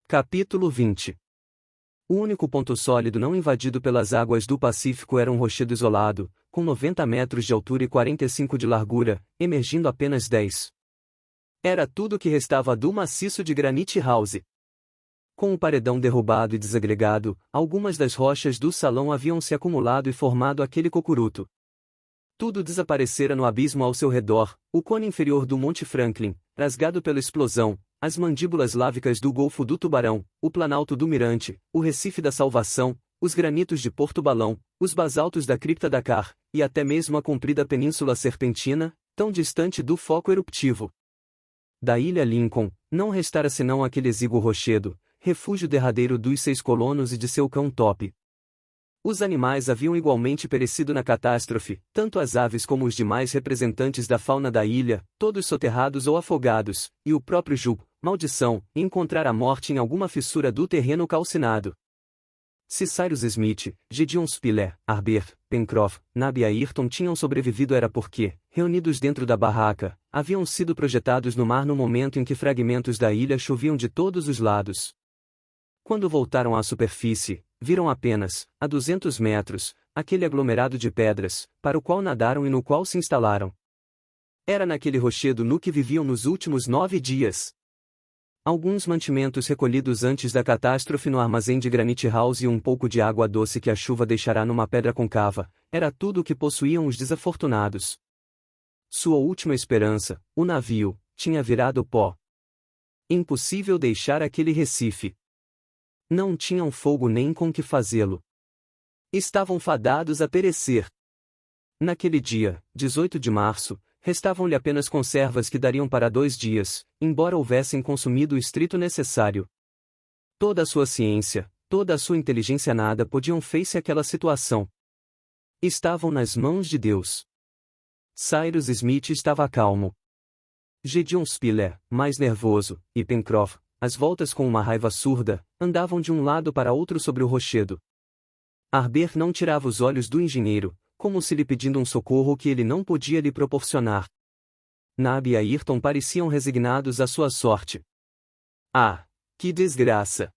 Capítulo 20. O único ponto sólido não invadido pelas águas do Pacífico era um rochedo isolado, com 90 metros de altura e 45 de largura, emergindo apenas 10. Era tudo que restava do maciço de Granite House. Com o paredão derrubado e desagregado, algumas das rochas do salão haviam se acumulado e formado aquele cocuruto. Tudo desaparecera no abismo ao seu redor, o cone inferior do Monte Franklin, rasgado pela explosão, as mandíbulas lávicas do Golfo do Tubarão, o Planalto do Mirante, o Recife da Salvação, os granitos de Porto Balão, os basaltos da Cripta Dakar, e até mesmo a comprida Península Serpentina, tão distante do foco eruptivo. Da ilha Lincoln, não restara senão aquele exíguo rochedo, refúgio derradeiro dos 6 colonos e de seu cão Top. Os animais haviam igualmente perecido na catástrofe, tanto as aves como os demais representantes da fauna da ilha, todos soterrados ou afogados, e o próprio Jugo, maldição, encontrar a morte em alguma fissura do terreno calcinado. Se Cyrus Smith, Gideon Spiller, Harbert, Pencroff, Nab e Ayrton tinham sobrevivido era porque, reunidos dentro da barraca, haviam sido projetados no mar no momento em que fragmentos da ilha choviam de todos os lados. Quando voltaram à superfície, viram apenas, a 200 metros, aquele aglomerado de pedras, para o qual nadaram e no qual se instalaram. Era naquele rochedo no que viviam nos últimos 9 dias. Alguns mantimentos recolhidos antes da catástrofe no armazém de Granite House e um pouco de água doce que a chuva deixará numa pedra concava, era tudo o que possuíam os desafortunados. Sua última esperança, o navio, tinha virado pó. Impossível deixar aquele Recife. Não tinham fogo nem com que fazê-lo. Estavam fadados a perecer. Naquele dia, 18 de março, restavam-lhe apenas conservas que dariam para 2 dias, embora houvessem consumido o estrito necessário. Toda a sua ciência, toda a sua inteligência nada podiam face àquela situação. Estavam nas mãos de Deus. Cyrus Smith estava calmo. Gideon Spiller, mais nervoso, e Pencroff, às voltas com uma raiva surda, andavam de um lado para outro sobre o rochedo. Harbert não tirava os olhos do engenheiro, como se lhe pedindo um socorro que ele não podia lhe proporcionar. Nab e Ayrton pareciam resignados à sua sorte. Ah, que desgraça!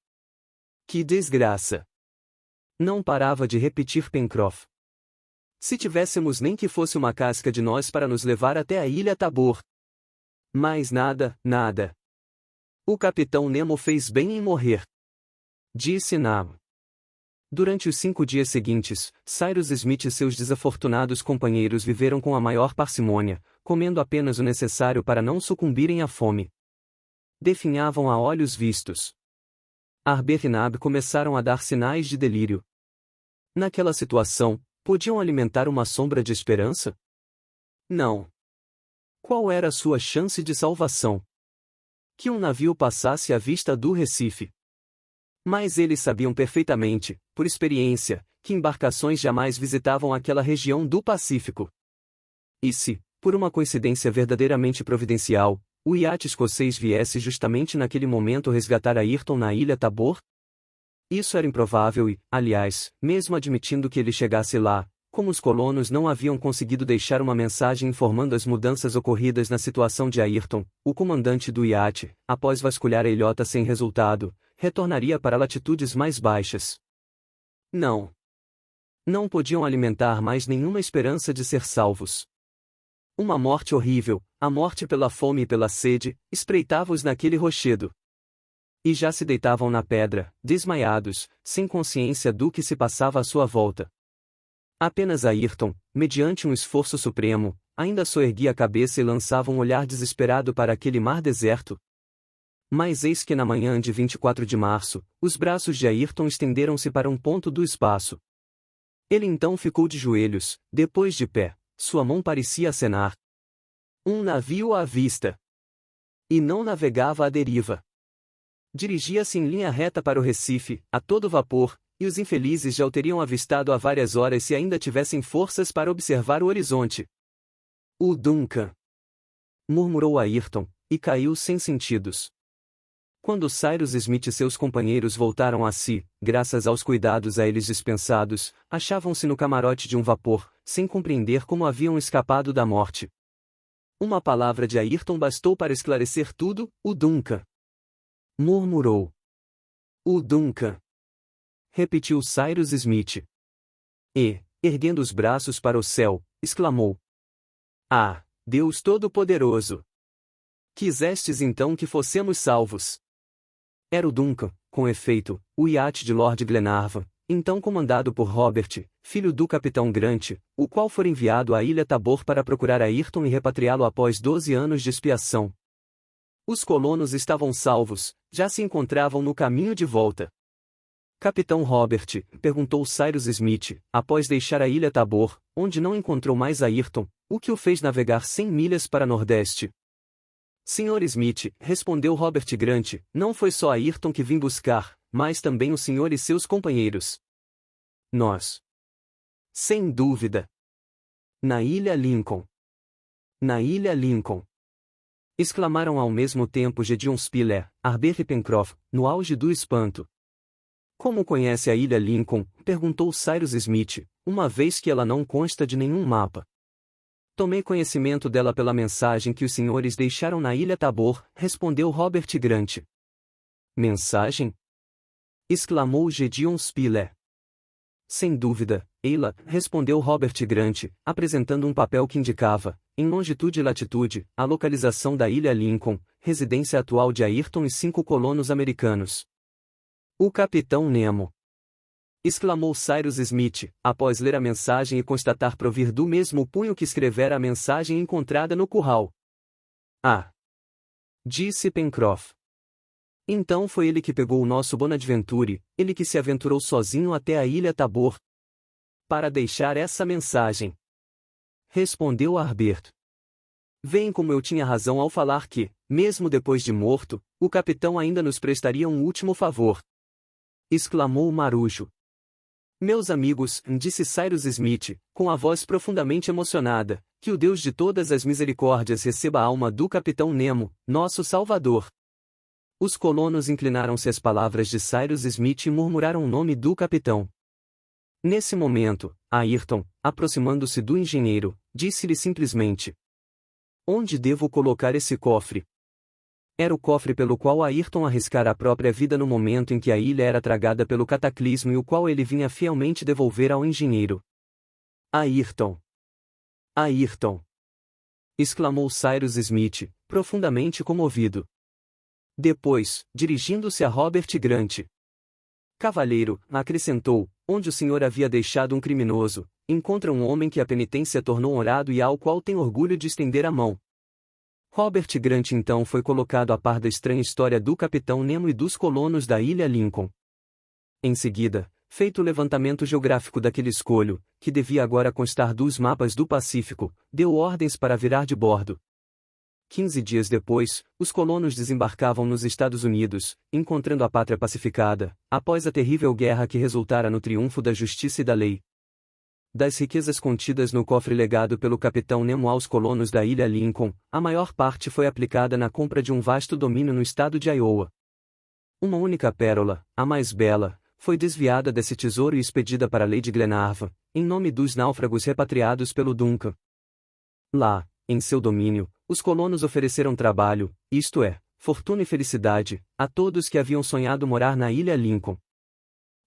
Que desgraça! Não parava de repetir Pencroff. Se tivéssemos nem que fosse uma casca de nós para nos levar até a ilha Tabor. Mas nada, nada. O capitão Nemo fez bem em morrer. Disse Nab. Durante os 5 dias seguintes, Cyrus Smith e seus desafortunados companheiros viveram com a maior parcimônia, comendo apenas o necessário para não sucumbirem à fome. Definhavam a olhos vistos. Harbert e Nab começaram a dar sinais de delírio. Naquela situação, podiam alimentar uma sombra de esperança? Não. Qual era a sua chance de salvação? Que um navio passasse à vista do Recife. Mas eles sabiam perfeitamente, por experiência, que embarcações jamais visitavam aquela região do Pacífico. E se, por uma coincidência verdadeiramente providencial, o iate escocês viesse justamente naquele momento resgatar Ayrton na ilha Tabor? Isso era improvável e, aliás, mesmo admitindo que ele chegasse lá, como os colonos não haviam conseguido deixar uma mensagem informando as mudanças ocorridas na situação de Ayrton, o comandante do iate, após vasculhar a ilhota sem resultado, retornaria para latitudes mais baixas. Não. Não podiam alimentar mais nenhuma esperança de ser salvos. Uma morte horrível, a morte pela fome e pela sede, espreitava-os naquele rochedo. E já se deitavam na pedra, desmaiados, sem consciência do que se passava à sua volta. Apenas Ayrton, mediante um esforço supremo, ainda soerguia a cabeça e lançava um olhar desesperado para aquele mar deserto. Mas eis que na manhã de 24 de março, os braços de Ayrton estenderam-se para um ponto do espaço. Ele então ficou de joelhos, depois de pé, sua mão parecia acenar. Um navio à vista. E não navegava à deriva. Dirigia-se em linha reta para o Recife, a todo vapor, e os infelizes já o teriam avistado há várias horas se ainda tivessem forças para observar o horizonte. O Duncan! Murmurou Ayrton, e caiu sem sentidos. Quando Cyrus Smith e seus companheiros voltaram a si, graças aos cuidados a eles dispensados, achavam-se no camarote de um vapor, sem compreender como haviam escapado da morte. Uma palavra de Ayrton bastou para esclarecer tudo, o Duncan. Murmurou. O Duncan, repetiu Cyrus Smith. E, erguendo os braços para o céu, exclamou: Ah, Deus Todo-Poderoso! Quisestes então que fossemos salvos. Era o Duncan, com efeito, o iate de Lord Glenarvan, então comandado por Robert, filho do capitão Grant, o qual fora enviado à Ilha Tabor para procurar Ayrton e repatriá-lo após 12 anos de expiação. Os colonos estavam salvos, já se encontravam no caminho de volta. Capitão Robert, perguntou Cyrus Smith, após deixar a Ilha Tabor, onde não encontrou mais Ayrton, o que o fez navegar 100 milhas para Nordeste. Sr. Smith, respondeu Robert Grant, não foi só Ayrton que vim buscar, mas também o senhor e seus companheiros. Nós. Sem dúvida. Na Ilha Lincoln. Na Ilha Lincoln. Exclamaram ao mesmo tempo Gideon Spiller, Harbert e Pencroff, no auge do espanto. Como conhece a Ilha Lincoln? Perguntou Cyrus Smith, uma vez que ela não consta de nenhum mapa. Tomei conhecimento dela pela mensagem que os senhores deixaram na Ilha Tabor, respondeu Robert Grant. Mensagem? Exclamou Gideon Spiller. Sem dúvida, Eila, respondeu Robert Grant, apresentando um papel que indicava, em longitude e latitude, a localização da Ilha Lincoln, residência atual de Ayrton e 5 colonos americanos. O Capitão Nemo! Exclamou Cyrus Smith, após ler a mensagem e constatar provir do mesmo punho que escrevera a mensagem encontrada no curral. Ah! Disse Pencroff. Então foi ele que pegou o nosso Bonaventure, ele que se aventurou sozinho até a Ilha Tabor para deixar essa mensagem. Respondeu Harbert. Veem como eu tinha razão ao falar que, mesmo depois de morto, o capitão ainda nos prestaria um último favor. Exclamou o Marujo. Meus amigos, disse Cyrus Smith, com a voz profundamente emocionada, que o Deus de todas as misericórdias receba a alma do Capitão Nemo, nosso Salvador. Os colonos inclinaram-se às palavras de Cyrus Smith e murmuraram o nome do capitão. Nesse momento, Ayrton, aproximando-se do engenheiro, disse-lhe simplesmente: Onde devo colocar esse cofre? Era o cofre pelo qual Ayrton arriscara a própria vida no momento em que a ilha era tragada pelo cataclismo e o qual ele vinha fielmente devolver ao engenheiro. Ayrton! Ayrton! Exclamou Cyrus Smith, profundamente comovido. Depois, dirigindo-se a Robert Grant. Cavalheiro, acrescentou, onde o senhor havia deixado um criminoso, encontra um homem que a penitência tornou honrado e ao qual tem orgulho de estender a mão. Robert Grant então foi colocado a par da estranha história do Capitão Nemo e dos colonos da Ilha Lincoln. Em seguida, feito o levantamento geográfico daquele escolho, que devia agora constar dos mapas do Pacífico, deu ordens para virar de bordo. 15 dias depois, os colonos desembarcavam nos Estados Unidos, encontrando a pátria pacificada, após a terrível guerra que resultara no triunfo da justiça e da lei. Das riquezas contidas no cofre legado pelo Capitão Nemo aos colonos da Ilha Lincoln, a maior parte foi aplicada na compra de um vasto domínio no estado de Iowa. Uma única pérola, a mais bela, foi desviada desse tesouro e expedida para Lady Glenarvan, em nome dos náufragos repatriados pelo Duncan. Lá, em seu domínio, os colonos ofereceram trabalho, isto é, fortuna e felicidade, a todos que haviam sonhado morar na Ilha Lincoln.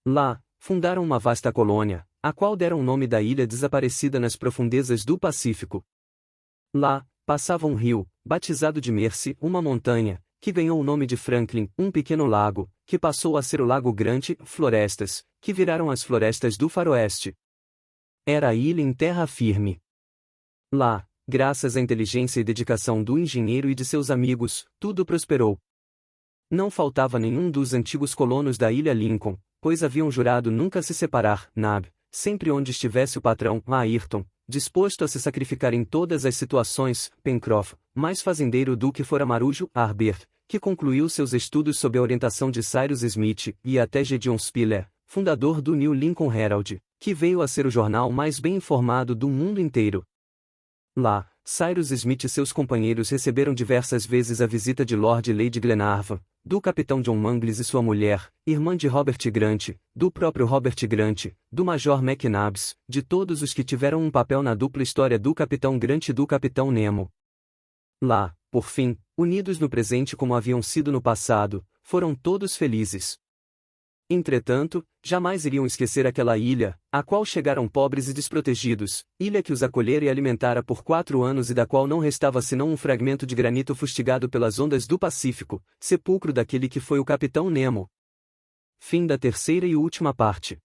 Lá, fundaram uma vasta colônia, a qual deram o nome da ilha desaparecida nas profundezas do Pacífico. Lá, passava um rio, batizado de Mercy, uma montanha, que ganhou o nome de Franklin, um pequeno lago, que passou a ser o Lago Grande, florestas, que viraram as florestas do faroeste. Era a ilha em terra firme. Lá, graças à inteligência e dedicação do engenheiro e de seus amigos, tudo prosperou. Não faltava nenhum dos antigos colonos da Ilha Lincoln, pois haviam jurado nunca se separar, sempre onde estivesse o patrão, Ayrton, disposto a se sacrificar em todas as situações, Pencroff, mais fazendeiro do que fora Marujo, Harbert, que concluiu seus estudos sob a orientação de Cyrus Smith, e até Gideon Spiller, fundador do New Lincoln Herald, que veio a ser o jornal mais bem informado do mundo inteiro. Lá, Cyrus Smith e seus companheiros receberam diversas vezes a visita de Lord e Lady Glenarvan, do capitão John Mangles e sua mulher, irmã de Robert Grant, do próprio Robert Grant, do Major McNabbs, de todos os que tiveram um papel na dupla história do Capitão Grant e do Capitão Nemo. Lá, por fim, unidos no presente como haviam sido no passado, foram todos felizes. Entretanto, jamais iriam esquecer aquela ilha, à qual chegaram pobres e desprotegidos, ilha que os acolhera e alimentara por 4 anos e da qual não restava senão um fragmento de granito fustigado pelas ondas do Pacífico, sepulcro daquele que foi o Capitão Nemo. Fim da terceira e última parte.